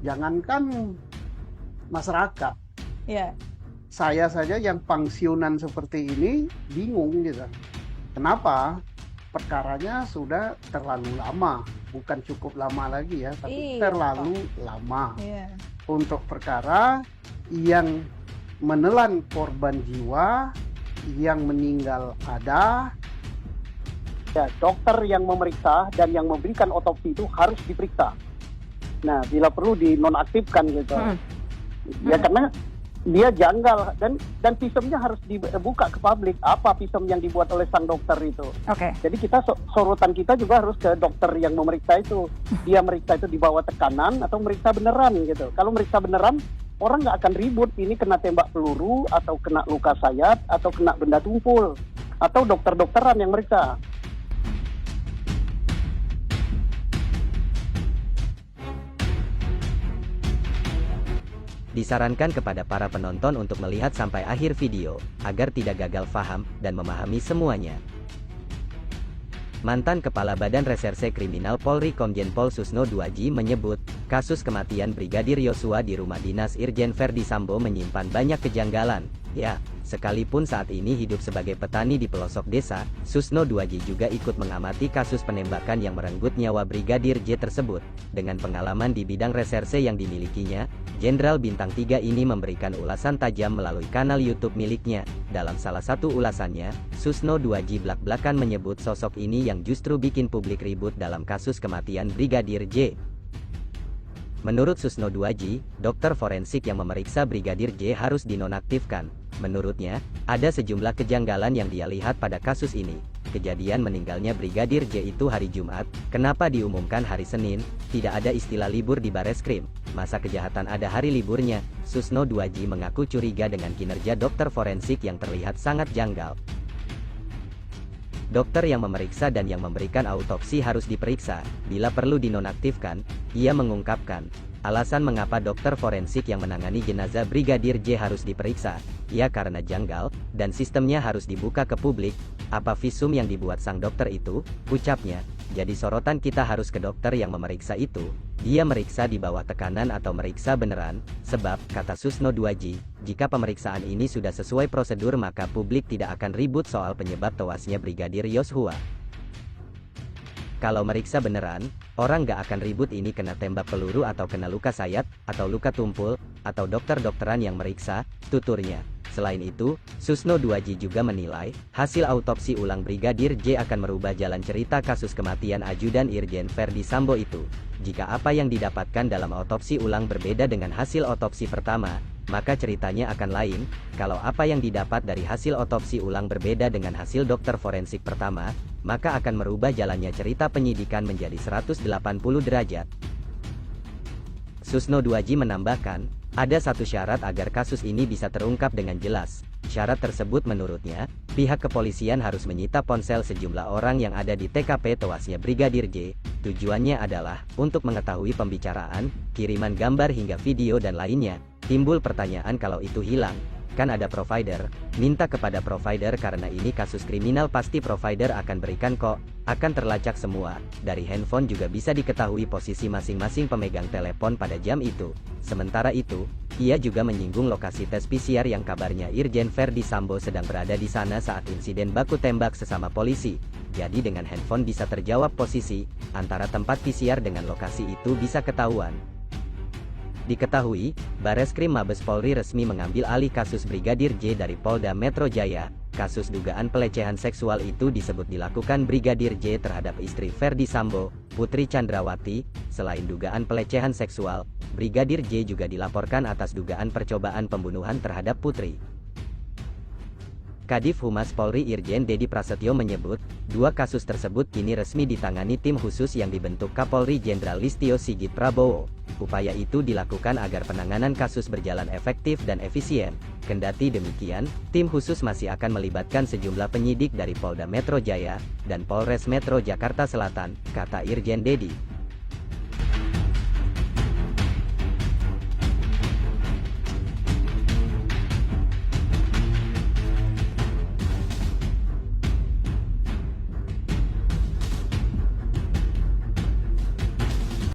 Jangankan masyarakat, Iya. saya saja yang pensiunan seperti ini bingung gitu. Kenapa? Perkaranya sudah terlalu lama, bukan cukup lama lagi ya, tapi Iya, terlalu lama Iya. untuk perkara yang menelan korban jiwa, yang meninggal ada. Ya, dokter yang memeriksa dan yang memberikan otopsi itu harus diperiksa. Nah, bila perlu dinonaktifkan gitu. Ya karena dia janggal dan visumnya harus dibuka ke publik, apa visum yang dibuat oleh sang dokter itu. Oke. Jadi kita sorotan kita juga harus ke dokter yang memeriksa itu. Dia meriksa itu di bawah tekanan atau meriksa beneran gitu. Kalau meriksa beneran, orang nggak akan ribut ini kena tembak peluru atau kena luka sayat atau kena benda tumpul atau dokter-dokteran yang meriksa. Disarankan kepada para penonton untuk melihat sampai akhir video, agar tidak gagal paham dan memahami semuanya. Mantan Kepala Badan Reserse Kriminal Polri Komjen Pol Susno Duaji menyebut, kasus kematian Brigadir Yosua di rumah dinas Irjen Verdi Sambo menyimpan banyak kejanggalan. Ya, sekalipun saat ini hidup sebagai petani di pelosok desa, Susno Duaji juga ikut mengamati kasus penembakan yang merenggut nyawa Brigadir J tersebut. Dengan pengalaman di bidang reserse yang dimilikinya, Jenderal Bintang 3 ini memberikan ulasan tajam melalui kanal YouTube miliknya. Dalam salah satu ulasannya, Susno Duaji blak-blakan menyebut sosok ini yang justru bikin publik ribut dalam kasus kematian Brigadir J. Menurut Susno Duaji, dokter forensik yang memeriksa Brigadir J harus dinonaktifkan. Menurutnya, ada sejumlah kejanggalan yang dia lihat pada kasus ini. Kejadian meninggalnya Brigadir J itu hari Jumat, kenapa diumumkan hari Senin? Tidak ada istilah libur di Bareskrim. Masa kejahatan ada hari liburnya? Susno Duaji mengaku curiga dengan kinerja dokter forensik yang terlihat sangat janggal. Dokter yang memeriksa dan yang memberikan autopsi harus diperiksa, bila perlu dinonaktifkan. Ia mengungkapkan, alasan mengapa dokter forensik yang menangani jenazah Brigadir J harus diperiksa, ya karena janggal, dan sistemnya harus dibuka ke publik. Apa visum yang dibuat sang dokter itu? Ucapnya, jadi sorotan kita harus ke dokter yang memeriksa itu. Dia meriksa di bawah tekanan atau meriksa beneran, sebab, kata Susno Duaji, jika pemeriksaan ini sudah sesuai prosedur maka publik tidak akan ribut soal penyebab tewasnya Brigadir Yosua. Kalau meriksa beneran, orang nggak akan ribut ini kena tembak peluru atau kena luka sayat, atau luka tumpul, atau dokter-dokteran yang meriksa, tuturnya. Selain itu, Susno Duaji juga menilai, hasil autopsi ulang Brigadir J akan merubah jalan cerita kasus kematian Ajudan Irjen Verdi Sambo itu. Jika apa yang didapatkan dalam autopsi ulang berbeda dengan hasil otopsi pertama, maka ceritanya akan lain. Kalau apa yang didapat dari hasil otopsi ulang berbeda dengan hasil dokter forensik pertama, maka akan merubah jalannya cerita penyidikan menjadi 180 derajat. Susno Duaji menambahkan, ada satu syarat agar kasus ini bisa terungkap dengan jelas. Syarat tersebut menurutnya, pihak kepolisian harus menyita ponsel sejumlah orang yang ada di TKP tewasnya Brigadir J. Tujuannya adalah untuk mengetahui pembicaraan, kiriman gambar hingga video dan lainnya. Timbul pertanyaan kalau itu hilang, kan ada provider, minta kepada provider karena ini kasus kriminal pasti provider akan berikan kok, akan terlacak semua, dari handphone juga bisa diketahui posisi masing-masing pemegang telepon pada jam itu. Sementara itu, ia juga menyinggung lokasi tes PCR yang kabarnya Irjen Verdi Sambo sedang berada di sana saat insiden baku tembak sesama polisi. Jadi dengan handphone bisa terjawab posisi, antara tempat PCR dengan lokasi itu bisa ketahuan. Diketahui, Bareskrim Mabes Polri resmi mengambil alih kasus Brigadir J dari Polda Metro Jaya. Kasus dugaan pelecehan seksual itu disebut dilakukan Brigadir J terhadap istri Verdi Sambo, Putri Chandrawati. Selain dugaan pelecehan seksual, Brigadir J juga dilaporkan atas dugaan percobaan pembunuhan terhadap Putri. Kadif Humas Polri Irjen Dedi Prasetyo menyebut, dua kasus tersebut kini resmi ditangani tim khusus yang dibentuk Kapolri Jenderal Listio Sigit Prabowo. Upaya itu dilakukan agar penanganan kasus berjalan efektif dan efisien. Kendati demikian, tim khusus masih akan melibatkan sejumlah penyidik dari Polda Metro Jaya dan Polres Metro Jakarta Selatan, kata Irjen Dedi.